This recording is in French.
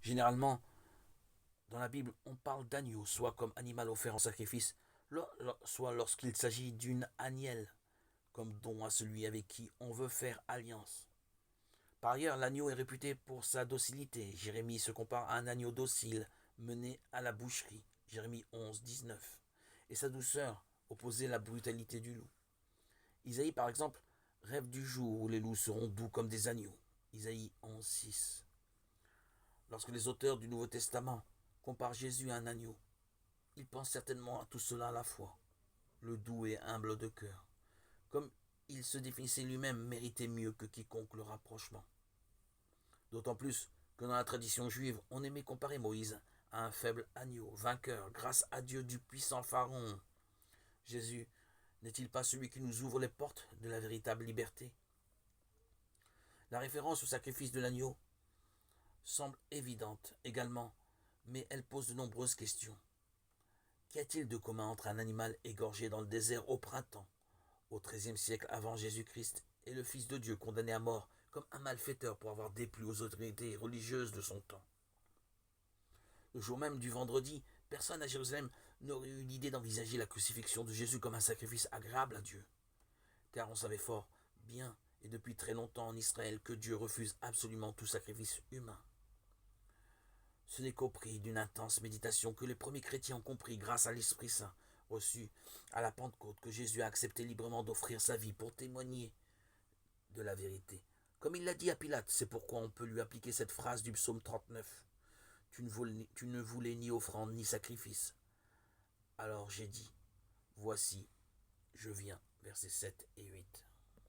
Généralement, dans la Bible, on parle d'agneau, soit comme animal offert en sacrifice, soit lorsqu'il s'agit d'une agnelle, comme don à celui avec qui on veut faire alliance. Par ailleurs, l'agneau est réputé pour sa docilité. Jérémie se compare à un agneau docile mené à la boucherie. Jérémie 11, 19. Et sa douceur opposait la brutalité du loup. Isaïe, par exemple, rêve du jour où les loups seront doux comme des agneaux. Isaïe 11, 6. Lorsque les auteurs du Nouveau Testament comparent Jésus à un agneau, ils pensent certainement à tout cela à la fois. Le doux et humble de cœur. Comme il se définissait lui-même, méritait mieux que quiconque le rapprochement. D'autant plus que dans la tradition juive, on aimait comparer Moïse à un faible agneau, vainqueur, grâce à Dieu du puissant Pharaon. Jésus n'est-il pas celui qui nous ouvre les portes de la véritable liberté? La référence au sacrifice de l'agneau semble évidente également, mais elle pose de nombreuses questions. Qu'y a-t-il de commun entre un animal égorgé dans le désert au printemps, au XIIIe siècle avant Jésus-Christ, et le Fils de Dieu condamné à mort comme un malfaiteur pour avoir déplu aux autorités religieuses de son temps? Le jour même du vendredi, personne à Jérusalem n'aurait eu l'idée d'envisager la crucifixion de Jésus comme un sacrifice agréable à Dieu, car on savait fort bien et depuis très longtemps en Israël que Dieu refuse absolument tout sacrifice humain. Ce n'est qu'au prix d'une intense méditation que les premiers chrétiens ont compris, grâce à l'Esprit Saint reçu à la Pentecôte, que Jésus a accepté librement d'offrir sa vie pour témoigner de la vérité. Comme il l'a dit à Pilate, c'est pourquoi on peut lui appliquer cette phrase du psaume 39. Tu ne voulais ni offrande ni sacrifice. Alors j'ai dit, voici, je viens, versets 7 et 8.